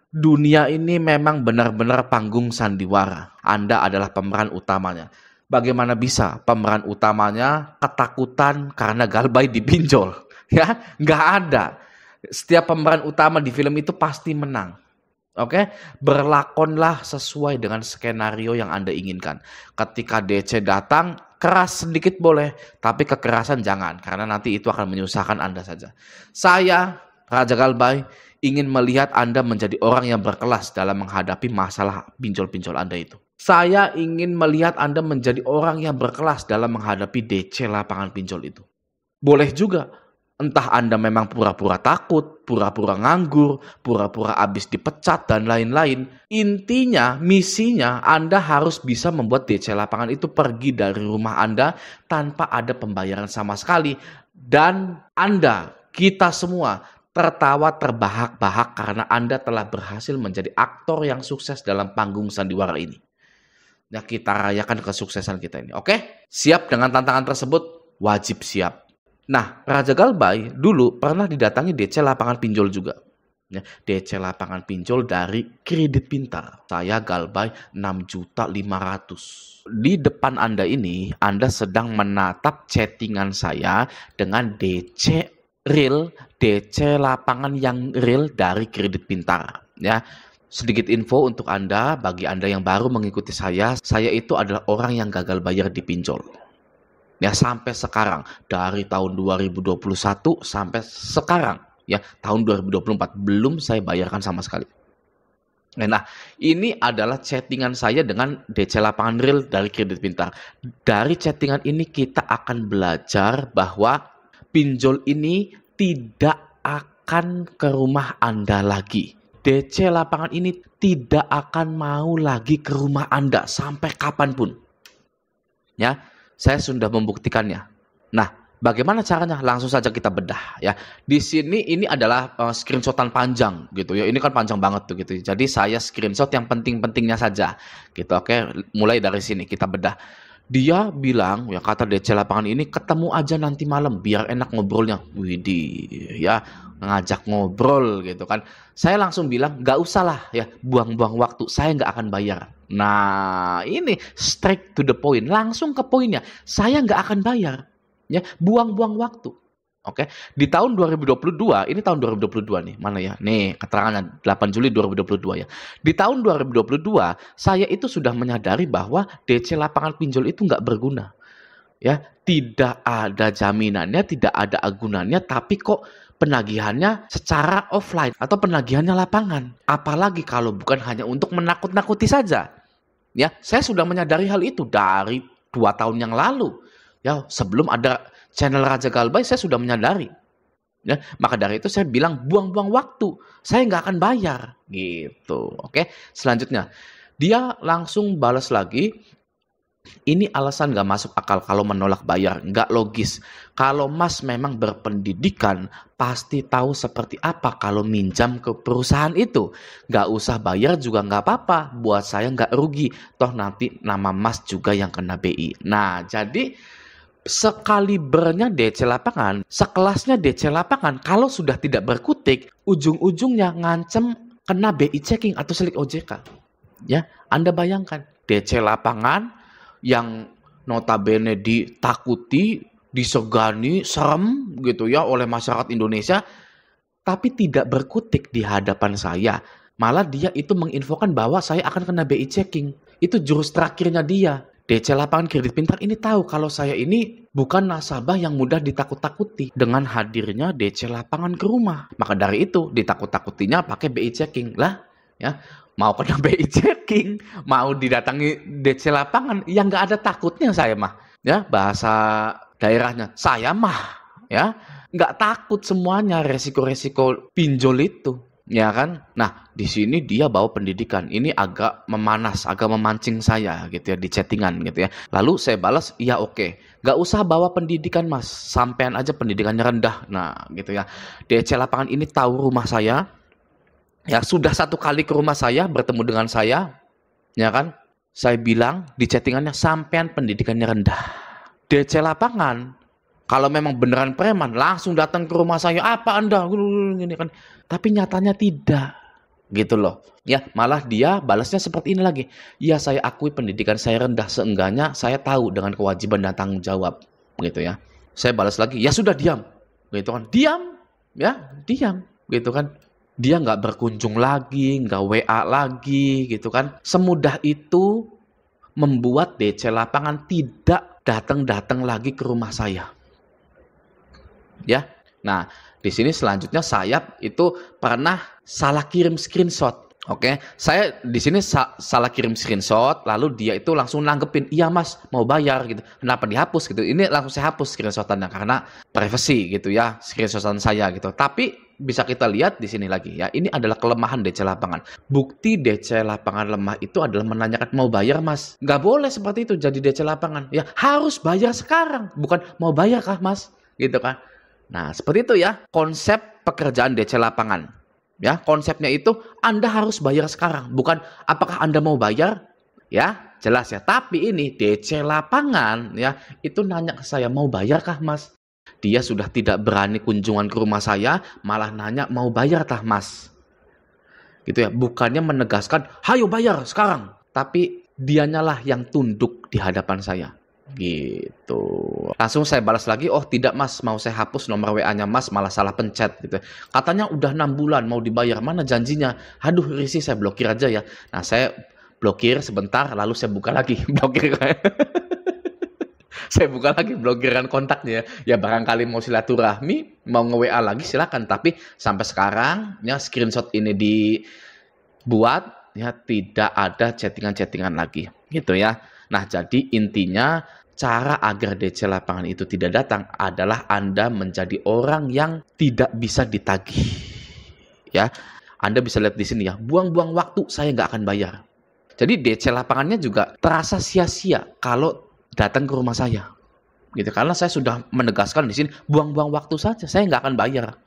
Dunia ini memang benar-benar panggung sandiwara. Anda adalah pemeran utamanya. Bagaimana bisa pemeran utamanya ketakutan karena galbay dipinjol? Ya, nggak ada. Setiap pemeran utama di film itu pasti menang. Oke, berlakonlah sesuai dengan skenario yang Anda inginkan. Ketika DC datang, keras sedikit boleh, tapi kekerasan jangan, karena nanti itu akan menyusahkan Anda saja. Saya, Raja Galbay, ingin melihat Anda menjadi orang yang berkelas dalam menghadapi masalah pinjol-pinjol Anda itu. Saya ingin melihat Anda menjadi orang yang berkelas dalam menghadapi DC lapangan pinjol itu. Boleh juga. Entah Anda memang pura-pura takut, pura-pura nganggur, pura-pura habis dipecat, dan lain-lain. Intinya, misinya Anda harus bisa membuat DC lapangan itu pergi dari rumah Anda tanpa ada pembayaran sama sekali. Dan Anda, kita semua, tertawa terbahak-bahak karena Anda telah berhasil menjadi aktor yang sukses dalam panggung sandiwara ini. Ya, kita rayakan kesuksesan kita ini. Oke? Siap dengan tantangan tersebut? Wajib siap. Nah, Raja Galbay dulu pernah didatangi DC lapangan pinjol juga. Ya, DC lapangan pinjol dari Kredit Pintar. Saya Galbay 6.500.000. Di depan Anda ini, Anda sedang menatap chattingan saya dengan DC real, DC lapangan yang real dari Kredit Pintar. Ya, sedikit info untuk Anda, bagi Anda yang baru mengikuti saya itu adalah orang yang gagal bayar di pinjol. Ya, sampai sekarang, dari tahun 2021 sampai sekarang, ya tahun 2024 belum saya bayarkan sama sekali. Nah, ini adalah chattingan saya dengan DC lapangan real dari Kredit Pintar. Dari chattingan ini kita akan belajar bahwa pinjol ini tidak akan ke rumah Anda lagi. DC lapangan ini tidak akan mau lagi ke rumah Anda sampai kapanpun. Ya. Saya sudah membuktikannya. Nah, bagaimana caranya? Langsung saja kita bedah ya. Di sini ini adalah screenshotan panjang gitu ya. Ini kan panjang banget tuh gitu. Jadi saya screenshot yang penting-pentingnya saja gitu. Oke, mulai dari sini kita bedah. Dia bilang, ya kata DC lapangan ini, ketemu aja nanti malam biar enak ngobrolnya. Widih, ya ngajak ngobrol gitu kan. Saya langsung bilang, gak usah lah ya, buang-buang waktu. Saya nggak akan bayar. Nah, ini straight to the point, langsung ke poinnya. Saya nggak akan bayar, ya, buang-buang waktu. Oke, di tahun 2022, ini tahun 2022 nih, mana ya? Nih, keterangannya 8 Juli 2022 ya. Di tahun 2022, saya itu sudah menyadari bahwa DC lapangan pinjol itu nggak berguna. Ya, tidak ada jaminannya, tidak ada agunannya, tapi kok penagihannya secara offline atau penagihannya lapangan. Apalagi kalau bukan hanya untuk menakut-nakuti saja. Ya, saya sudah menyadari hal itu dari 2 tahun yang lalu. Ya, sebelum ada channel Raja Galbay, saya sudah menyadari. Ya, maka dari itu saya bilang buang-buang waktu. Saya nggak akan bayar. Gitu. Oke, selanjutnya. Dia langsung balas lagi. Ini alasan nggak masuk akal kalau menolak bayar. Nggak logis. Kalau Mas memang berpendidikan, pasti tahu seperti apa kalau minjam ke perusahaan itu. Nggak usah bayar juga nggak apa-apa. Buat saya nggak rugi. Toh nanti nama Mas juga yang kena BI. Nah, jadi sekalibernya DC lapangan, sekelasnya DC lapangan, kalau sudah tidak berkutik, ujung-ujungnya ngancem kena BI checking atau selik OJK. Ya, Anda bayangkan, DC lapangan yang notabene ditakuti, disegani, serem gitu ya oleh masyarakat Indonesia, tapi tidak berkutik di hadapan saya. Malah dia itu menginfokan bahwa saya akan kena BI checking. Itu jurus terakhirnya dia. DC lapangan Kredit Pintar ini tahu kalau saya ini bukan nasabah yang mudah ditakut-takuti dengan hadirnya DC lapangan ke rumah. Maka dari itu ditakut-takutinya pakai BI checking lah, ya. Mau kena BI checking, mau didatangi DC lapangan, yang nggak ada takutnya saya mah. Ya, bahasa daerahnya, saya mah ya nggak takut semuanya resiko-resiko pinjol itu. Ya kan? Nah, di sini dia bawa pendidikan. Ini agak memanas, agak memancing saya gitu ya di chattingan gitu ya. Lalu saya balas, iya oke. Gak usah bawa pendidikan Mas, sampean aja pendidikannya rendah. Nah gitu ya. DC lapangan ini tahu rumah saya. Ya sudah 1 kali ke rumah saya, bertemu dengan saya. Ya kan? Saya bilang di chattingannya, sampean pendidikannya rendah. DC lapangan, kalau memang beneran preman, langsung datang ke rumah saya. Apa Anda? Gini kan. Tapi nyatanya tidak. gitu loh. Ya, malah dia balasnya seperti ini lagi. Ya, saya akui pendidikan saya rendah, seenggaknya saya tahu dengan kewajiban dan tanggung jawab, gitu ya. Saya balas lagi, ya sudah diam, gitu kan. Diam, ya, diam, gitu kan. Dia nggak berkunjung lagi, nggak WA lagi, gitu kan. Semudah itu membuat DC lapangan tidak datang-datang lagi ke rumah saya. Ya. Nah, di sini selanjutnya saya itu pernah salah kirim screenshot. Oke, saya di sini salah kirim screenshot, lalu dia itu langsung nanggepin, iya mas mau bayar gitu. Kenapa dihapus gitu? Ini langsung saya hapus screenshotannya karena privacy gitu ya, screenshotan saya gitu. Tapi bisa kita lihat di sini lagi ya, ini adalah kelemahan DC lapangan. Bukti DC lapangan lemah itu adalah menanyakan mau bayar mas. Nggak boleh seperti itu jadi DC lapangan. Ya harus bayar sekarang, bukan mau bayar kah mas? Gitu kan. Nah seperti itu ya konsep pekerjaan DC lapangan. Ya, konsepnya itu Anda harus bayar sekarang, bukan apakah Anda mau bayar? Ya, jelas ya. Tapi ini DC lapangan ya, itu nanya ke saya, "Mau bayar kah, Mas?" Dia sudah tidak berani kunjungan ke rumah saya, malah nanya, "Mau bayar kah, Mas?" Gitu ya. Bukannya menegaskan, "Hayo bayar sekarang." Tapi dianyalah yang tunduk di hadapan saya. Gitu. Langsung saya balas lagi, oh tidak mas, mau saya hapus nomor WA-nya mas, malah salah pencet gitu. Katanya udah 6 bulan mau dibayar, mana janjinya? Aduh risih, saya blokir aja ya. Nah saya blokir sebentar, lalu saya buka lagi blokir. Saya buka lagi blokiran kontaknya ya. Barangkali mau silaturahmi, mau nge-WA lagi silakan. Tapi sampai sekarang ya screenshot ini dibuat ya tidak ada chattingan-chattingan lagi gitu ya. Nah jadi intinya cara agar DC lapangan itu tidak datang adalah Anda menjadi orang yang tidak bisa ditagih. Ya, Anda bisa lihat di sini ya, buang-buang waktu saya nggak akan bayar. Jadi DC lapangannya juga terasa sia-sia kalau datang ke rumah saya. Gitu, karena saya sudah menegaskan di sini, buang-buang waktu saja, saya nggak akan bayar.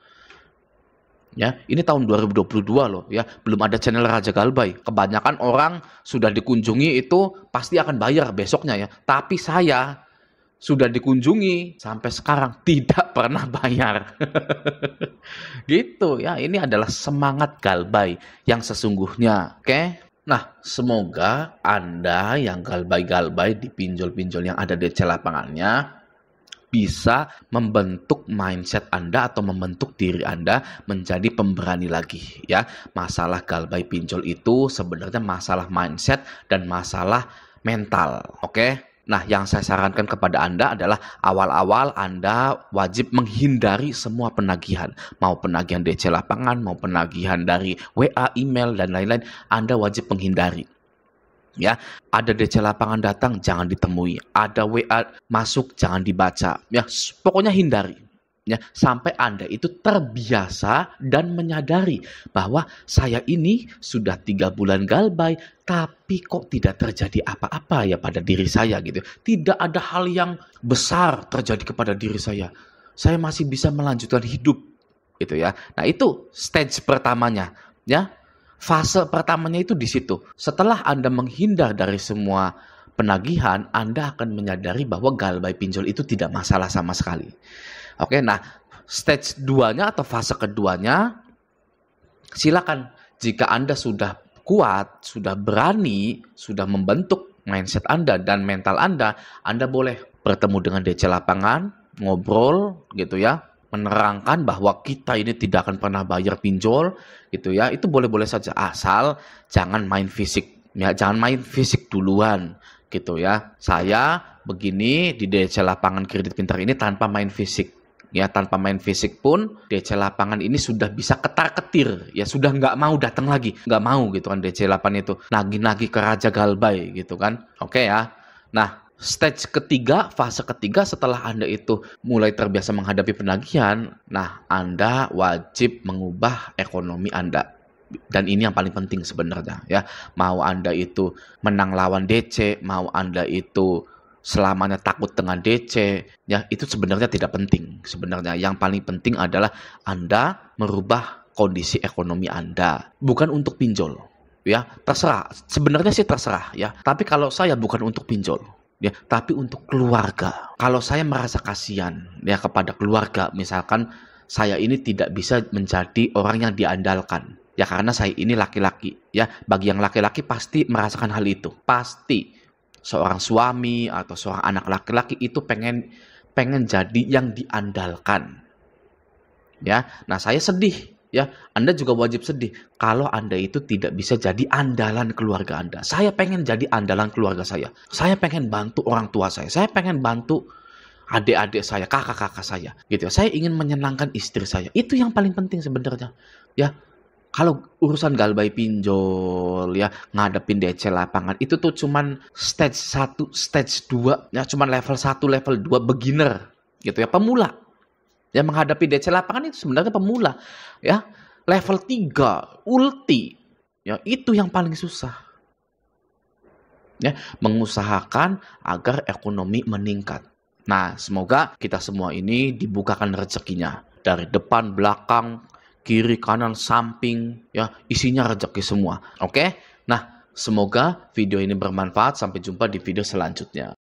Ya, ini tahun 2022 loh ya, belum ada channel Raja Galbay. Kebanyakan orang sudah dikunjungi itu pasti akan bayar besoknya ya. Tapi saya sudah dikunjungi sampai sekarang tidak pernah bayar. Gitu ya, ini adalah semangat Galbay yang sesungguhnya, oke? Nah, semoga Anda yang galbay-galbay di pinjol-pinjol yang ada di DC lapangannya bisa membentuk mindset Anda atau membentuk diri Anda menjadi pemberani lagi ya. Masalah galbay pinjol itu sebenarnya masalah mindset dan masalah mental, oke? Nah, yang saya sarankan kepada Anda adalah awal-awal Anda wajib menghindari semua penagihan. Mau penagihan DC lapangan, mau penagihan dari WA, email, dan lain-lain, Anda wajib menghindari. Ya, ada DC lapangan datang, jangan ditemui. Ada WA masuk, jangan dibaca. Ya, pokoknya hindari. Ya, sampai Anda itu terbiasa dan menyadari bahwa saya ini sudah 3 bulan galbay, tapi kok tidak terjadi apa-apa ya pada diri saya gitu. Tidak ada hal yang besar terjadi kepada diri saya. Saya masih bisa melanjutkan hidup gitu ya. Nah, itu stage pertamanya ya. Fase pertamanya itu di situ. Setelah Anda menghindar dari semua penagihan, Anda akan menyadari bahwa galbay pinjol itu tidak masalah sama sekali. Oke, nah stage 2-nya atau fase keduanya, silakan jika Anda sudah kuat, sudah berani, sudah membentuk mindset Anda dan mental Anda boleh bertemu dengan DC lapangan, ngobrol gitu ya, menerangkan bahwa kita ini tidak akan pernah bayar pinjol gitu ya. Itu boleh-boleh saja asal jangan main fisik. Ya, jangan main fisik duluan gitu ya. Saya begini di DC lapangan kredit pintar ini tanpa main fisik. Ya, tanpa main fisik pun DC lapangan ini sudah bisa ketar-ketir. Ya, sudah nggak mau datang lagi. Nggak mau gitu kan DC lapangan itu. Nagih-nagih ke Raja Galbay gitu kan. Oke ya. Nah, stage ketiga, fase ketiga setelah Anda itu mulai terbiasa menghadapi penagihan, nah Anda wajib mengubah ekonomi Anda. Dan ini yang paling penting sebenarnya ya. Mau Anda itu menang lawan DC, mau Anda itu selamanya takut dengan DC, ya itu sebenarnya tidak penting. Sebenarnya yang paling penting adalah Anda merubah kondisi ekonomi Anda, bukan untuk pinjol. Ya, terserah. Sebenarnya sih terserah ya. Tapi kalau saya bukan untuk pinjol. Ya, tapi untuk keluarga. Kalau saya merasa kasihan ya kepada keluarga, misalkan saya ini tidak bisa menjadi orang yang diandalkan. Ya karena saya ini laki-laki, ya. Bagi yang laki-laki pasti merasakan hal itu. Pasti seorang suami atau seorang anak laki-laki itu pengen jadi yang diandalkan. Ya. Nah, saya sedih, ya. Anda juga wajib sedih kalau Anda itu tidak bisa jadi andalan keluarga Anda. Saya pengen jadi andalan keluarga saya. Saya pengen bantu orang tua saya. Saya pengen bantu adik-adik saya, kakak-kakak saya, gitu. Saya ingin menyenangkan istri saya. Itu yang paling penting sebenarnya. Ya, kalau urusan galbay pinjol, ya, ngadepin DC lapangan, itu tuh cuman stage 1, stage 2, ya, cuman level 1, level 2 beginner, gitu ya, pemula. Ya, menghadapi DC lapangan itu sebenarnya pemula, ya. Level 3, ulti, ya, itu yang paling susah. Ya, mengusahakan agar ekonomi meningkat. Nah, semoga kita semua ini dibukakan rezekinya. Dari depan, belakang, kiri, kanan, samping, ya, isinya rezeki semua. Oke? Nah, semoga video ini bermanfaat. Sampai jumpa di video selanjutnya.